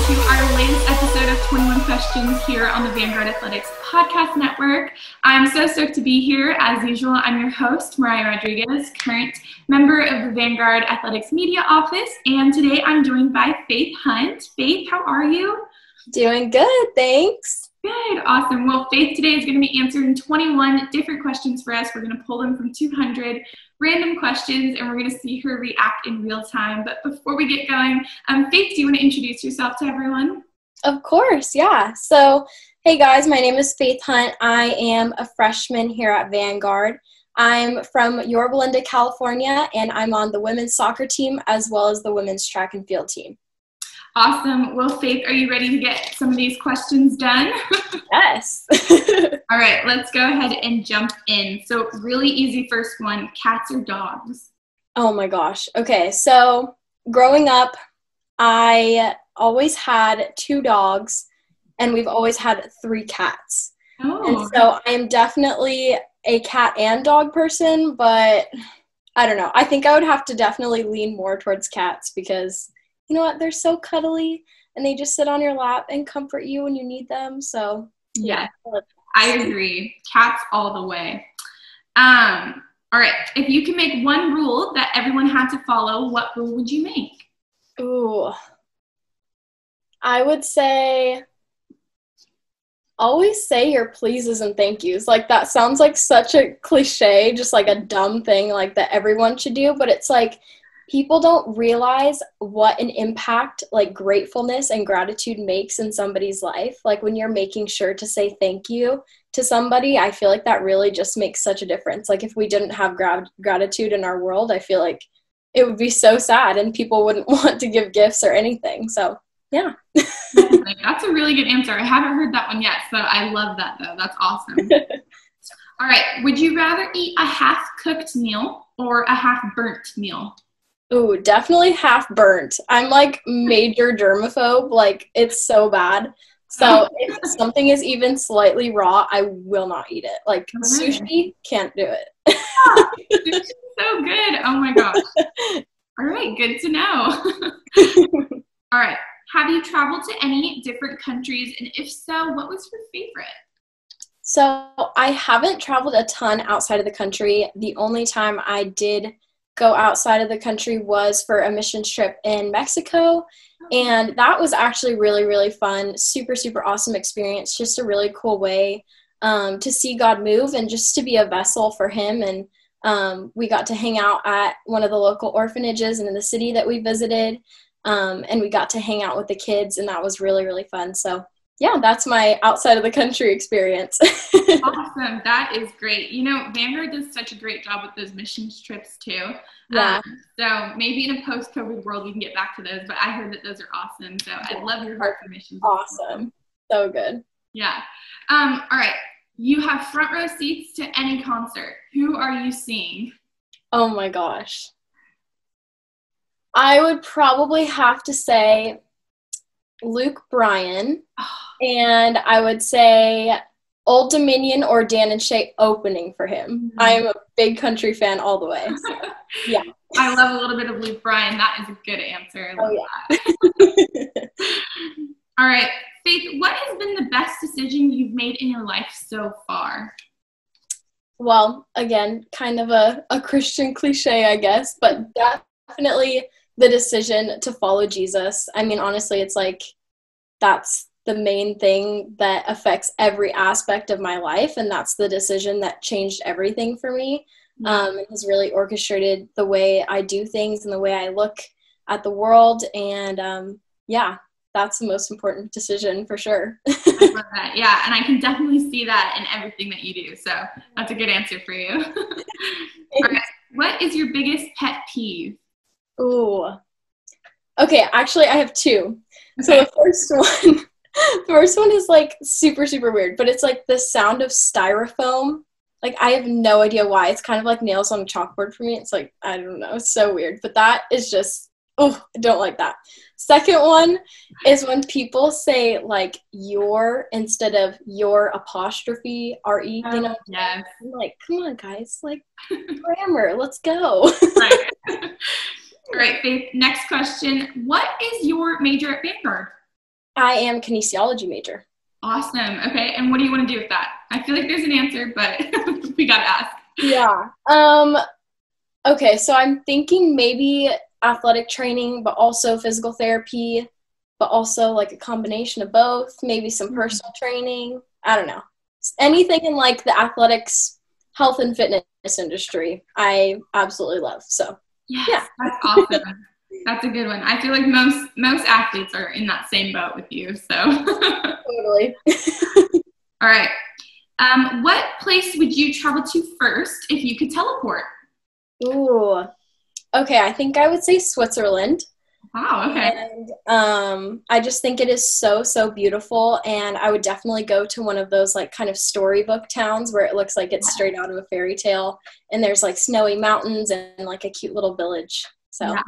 to our latest episode of 21 Questions here on the Vanguard Athletics Podcast Network. I'm so stoked to be here. As usual, I'm your host, Mariah Rodriguez, current member of the Vanguard Athletics Media Office, and today I'm joined by Faith Hunt. Faith, how are you? Doing good, thanks. Good, awesome. Well, Faith today is going to be answering 21 different questions for us. We're going to pull them from 200 random questions, and we're going to see her react in real time. But before we get going, Faith, do you want to introduce yourself to everyone? Of course, yeah. So, hey guys, my name is Faith Hunt. I am a freshman here at Vanguard. I'm from Yorba Linda, California, and I'm on the women's soccer team as well as the women's track and field team. Awesome. Well, Faith, are you ready to get some of these questions done? Yes. All right, let's go ahead and jump in. So really easy first one, cats or dogs? Oh my gosh. Okay, so growing up, I always had 2 dogs, and we've always had 3 cats. Oh. And so I am definitely a cat and dog person, but I don't know. I think I would have to definitely lean more towards cats because you know what? They're so cuddly, and they just sit on your lap and comfort you when you need them. So, yeah, I agree. Cats all the way. All right. If you can make one rule that everyone had to follow, what rule would you make? Ooh. I would say always say your pleases and thank yous. Like, that sounds like such a cliche, just like a dumb thing like that everyone should do, but it's like people don't realize what an impact like gratefulness and gratitude makes in somebody's life. Like when you're making sure to say thank you to somebody, I feel like that really just makes such a difference. Like if we didn't have gratitude in our world, I feel like it would be so sad and people wouldn't want to give gifts or anything. So yeah. That's a really good answer. I haven't heard that one yet, so I love that though. That's awesome. All right. Would you rather eat a half-cooked meal or a half-burnt meal? Ooh, definitely half burnt. I'm like major germaphobe. Like it's so bad. So if something is even slightly raw, I will not eat it. Like sushi, can't do it. Sushi's so good. Oh my gosh. All right, good to know. All right. Have you traveled to any different countries? And if so, what was your favorite? So I haven't traveled a ton outside of the country. The only time I did go outside of the country was for a missions trip in Mexico, and that was actually really, really fun. Super, super awesome experience. Just a really cool way to see God move and just to be a vessel for him. And we got to hang out at one of the local orphanages in the city that we visited, and we got to hang out with the kids, and that was really, really fun. So yeah, that's my outside of the country experience. Awesome. That is great. You know, Vanguard does such a great job with those missions trips too. Yeah. So maybe in a post-COVID world, we can get back to those, but I heard that those are awesome. So I love your heart for missions. Awesome. So good. Yeah. All right. You have front row seats to any concert. Who are you seeing? Oh my gosh. I would probably have to say Luke Bryan, and I would say Old Dominion or Dan and Shay opening for him. Mm-hmm. I'm a big country fan all the way. So, yeah. I love a little bit of Luke Bryan. That is a good answer. Yeah. All right. Faith, what has been the best decision you've made in your life so far? Well, again, kind of a Christian cliche, I guess, but definitely the decision to follow Jesus. I mean, honestly, it's like that's the main thing that affects every aspect of my life, and that's the decision that changed everything for me. It has really orchestrated the way I do things and the way I look at the world, and yeah, that's the most important decision for sure. I love that. Yeah, and I can definitely see that in everything that you do, so that's a good answer for you. All right. What is your biggest pet peeve? Ooh. Okay, actually I have 2. Okay. So the first one is like super, super weird, but it's like the sound of styrofoam. Like I have no idea why. It's kind of like nails on a chalkboard for me. It's like, I don't know, it's so weird. But that is just, I don't like that. Second one is when people say like your instead of your apostrophe R-E, you know? Yes. I'm like, come on guys, like grammar, let's go. Right. All right, Faith, next question. What is your major at Vanguard? I am kinesiology major. Awesome. Okay. And what do you want to do with that? I feel like there's an answer, but we got to ask. Yeah. Okay, so I'm thinking maybe athletic training, but also physical therapy, but also like a combination of both, maybe some personal training. I don't know. Anything in like the athletics, health and fitness industry, I absolutely love. So, Yes, yeah. that's awesome. That's a good one. I feel like most athletes are in that same boat with you. So, Totally. all right. What place would you travel to first if you could teleport? Ooh. Okay, I think I would say Switzerland. Wow. Okay. And I just think it is so, so beautiful. And I would definitely go to one of those like kind of storybook towns where it looks like it's straight out of a fairy tale. And there's like snowy mountains and like a cute little village. So Yeah.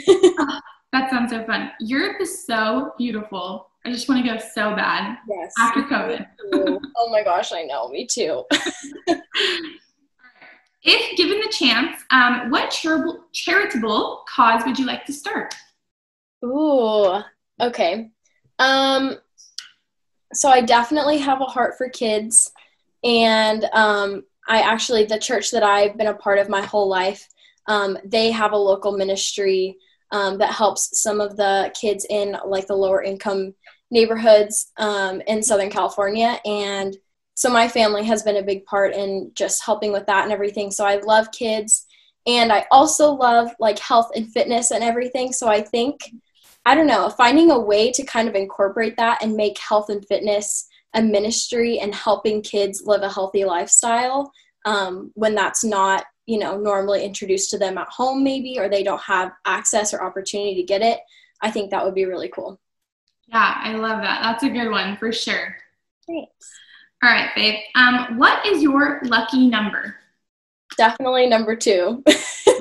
Oh, that sounds so fun. Europe is so beautiful. I just want to go so bad. Yes. After COVID. Oh my gosh, I know. Me too. If given the chance, what charitable cause would you like to start? Ooh, okay. So I definitely have a heart for kids, and the church that I've been a part of my whole life, they have a local ministry that helps some of the kids in like the lower income neighborhoods in Southern California, and so my family has been a big part in just helping with that and everything. So I love kids, and I also love like health and fitness and everything. So I think, I don't know, finding a way to kind of incorporate that and make health and fitness a ministry and helping kids live a healthy lifestyle when that's not, normally introduced to them at home maybe, or they don't have access or opportunity to get it. I think that would be really cool. Yeah, I love that. That's a good one for sure. Thanks. All right, babe. What is your lucky number? Definitely number 2.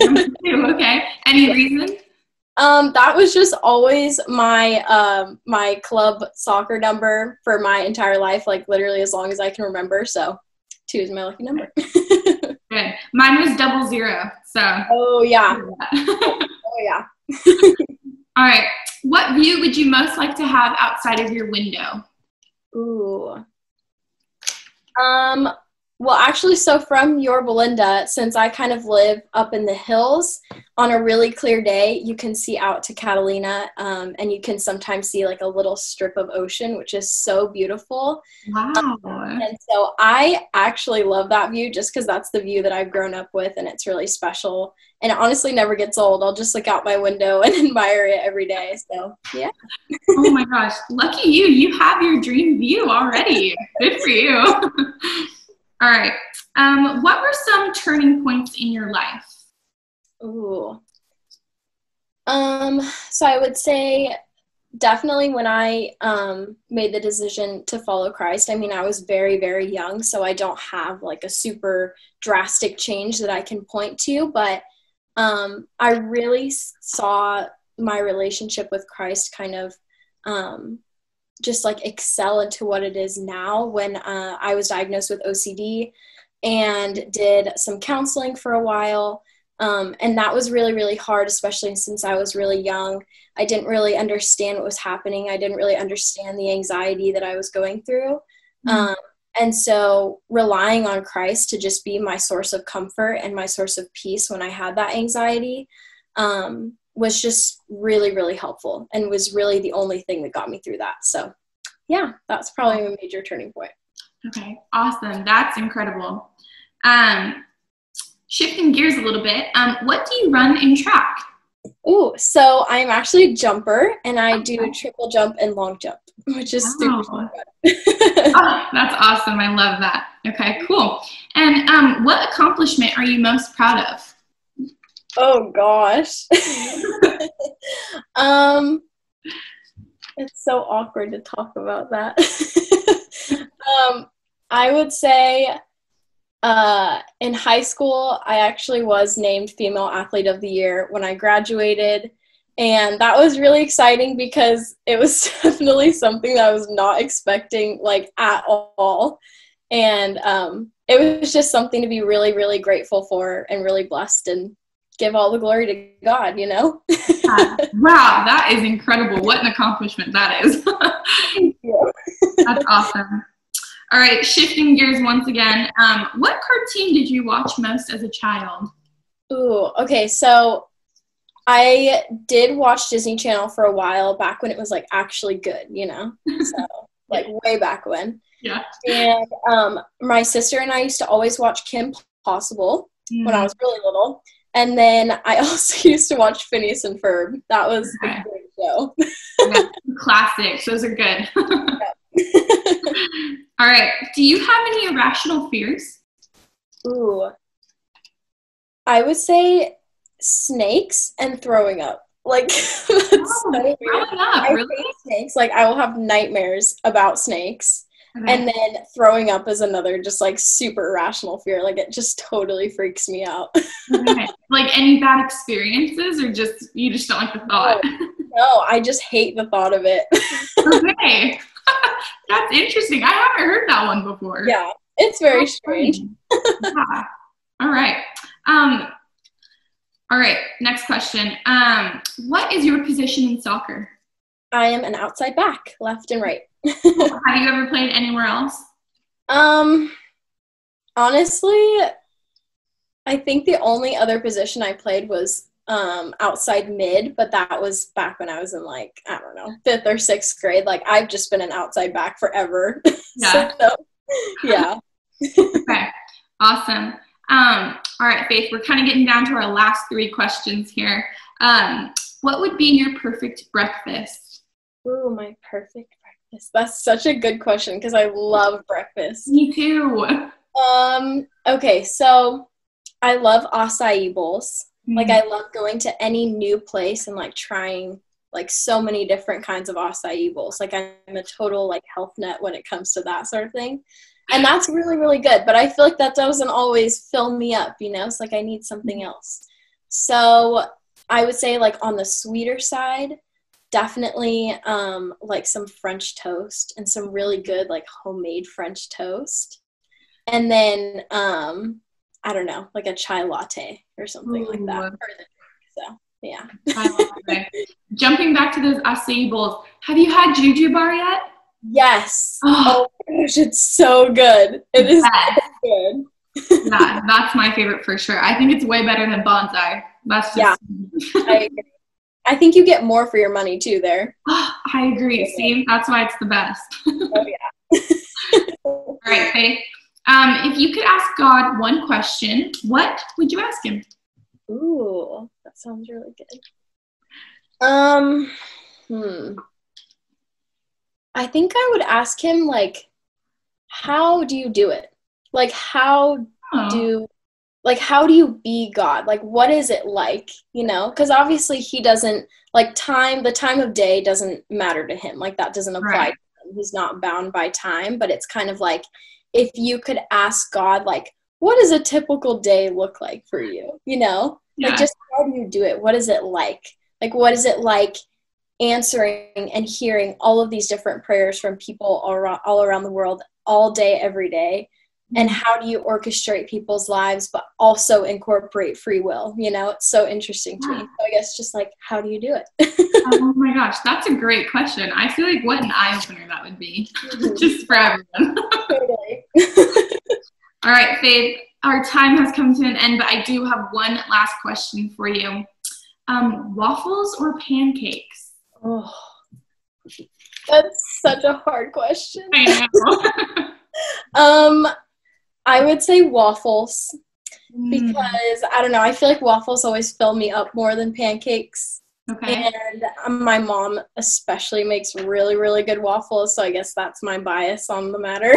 Number 2, okay. Any reason? That was just always my my club soccer number for my entire life, like literally as long as I can remember. So 2 is my lucky number. Good. Mine was 00. So. Oh yeah. Oh yeah. All right. What view would you most like to have outside of your window? Ooh. Well, actually, so from Yorba Linda, since I kind of live up in the hills, on a really clear day, you can see out to Catalina, and you can sometimes see like a little strip of ocean, which is so beautiful. Wow. And so I actually love that view just because that's the view that I've grown up with, and it's really special. And it honestly never gets old. I'll just look out my window and admire it every day. So, yeah. Oh my gosh. Lucky you. You have your dream view already. Good for you. All right. What were some turning points in your life? Ooh. So I would say definitely when I made the decision to follow Christ. I mean, I was very, very young, so I don't have like a super drastic change that I can point to, but I really saw my relationship with Christ kind of just like excel into what it is now when I was diagnosed with OCD and did some counseling for a while. And that was really, really hard, especially since I was really young. I didn't really understand what was happening. I didn't really understand the anxiety that I was going through. And so relying on Christ to just be my source of comfort and my source of peace when I had that anxiety was just really, really helpful and was really the only thing that got me through that. So yeah, that's probably a major turning point. Okay, awesome. That's incredible. Shifting gears a little bit, what do you run in track? Ooh, so I'm actually a jumper, and I do triple jump and long jump, which is super fun. Oh, that's awesome. I love that. Okay, cool. And what accomplishment are you most proud of? Oh gosh. It's so awkward to talk about that. I would say in high school, I actually was named Female Athlete of the Year when I graduated. And that was really exciting because it was definitely something that I was not expecting, like, at all. And it was just something to be really, really grateful for and really blessed. And give all the glory to God, you know? Wow, that is incredible. What an accomplishment that is. Thank you. That's awesome. All right, shifting gears once again. What cartoon did you watch most as a child? Ooh, okay, so I did watch Disney Channel for a while back when it was like actually good, you know? So like way back when. Yeah. And my sister and I used to always watch Kim Possible when I was really little. And then I also used to watch Phineas and Ferb. That was a great show. Yeah, classics. Those are good. All right. Do you have any irrational fears? Ooh. I would say snakes and throwing up. Like, that's so weird. Up, really? I hate snakes. Like, I will have nightmares about snakes. Okay. And then throwing up is another just, like, super irrational fear. Like, it just totally freaks me out. Okay. Like, any bad experiences or just, you just don't like the thought? No, I just hate the thought of it. Okay. That's interesting. I haven't heard that one before. Yeah, it's very strange. Yeah. All right. All right, next question. What is your position in soccer? I am an outside back, left and right. Have you ever played anywhere else? Honestly, I think the only other position I played was outside mid, but that was back when I was in, like, I don't know, 5th or 6th grade. Like, I've just been an outside back forever. Yeah. So, yeah. Okay, awesome. All right, Faith, we're kind of getting down to our last 3 questions here. What would be your perfect breakfast? Ooh, my perfect breakfast. That's such a good question because I love breakfast. Me too. Okay, so I love acai bowls. Like, I love going to any new place and, like, trying, like, so many different kinds of acai bowls. Like, I'm a total, like, health nut when it comes to that sort of thing. And that's really, really good. But I feel like that doesn't always fill me up, you know? It's like I need something else. So I would say, like, on the sweeter side, definitely, like, some French toast and some really good, like, homemade French toast. And then, I don't know, like a chai latte or something like that. So, yeah. Jumping back to those acai bowls, have you had Juju Bar yet? Yes. Oh my gosh, it's so good. It is so good. Yeah, that's my favorite for sure. I think it's way better than Bonsai. That's just I agree. I think you get more for your money too there. I agree. See, that's why it's the best. Oh yeah. All right, Faith. If you could ask God one question, what would you ask him? Ooh, that sounds really good. I think I would ask him, like, how do you do it? Like, how do you be God? Like, what is it like, you know? Because obviously he doesn't, like, the time of day doesn't matter to him. Like, that doesn't apply to him. He's not bound by time, but it's kind of like, if you could ask God, like, what does a typical day look like for you? You know? Yeah. Like, just how do you do it? What is it like? Like, what is it like answering and hearing all of these different prayers from people all around the world, all day, every day? And how do you orchestrate people's lives, but also incorporate free will? You know, it's so interesting to me. So I guess just like, how do you do it? Oh my gosh, that's a great question. I feel like what an eye-opener that would be, just for everyone. Totally. All right, Faith, our time has come to an end, but I do have one last question for you. Waffles or pancakes? Oh, that's such a hard question. I know. I would say waffles because, I don't know, I feel like waffles always fill me up more than pancakes. Okay. And my mom especially makes really, really good waffles, so I guess that's my bias on the matter.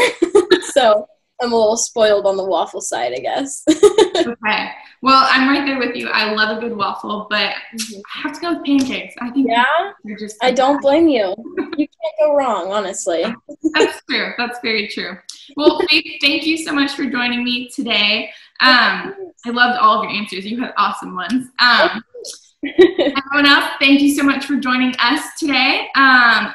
So I'm a little spoiled on the waffle side, I guess. Okay. Well, I'm right there with you. I love a good waffle, but I have to go with pancakes. I think I don't blame you. You can't go wrong, honestly. That's true. That's very true. Well, Faith, thank you so much for joining me today. I loved all of your answers. You had awesome ones. Everyone else, thank you so much for joining us today.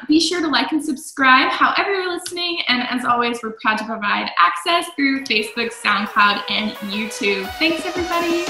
Be sure to like and subscribe however you're listening. And as always, we're proud to provide access through Facebook, SoundCloud, and YouTube. Thanks, everybody.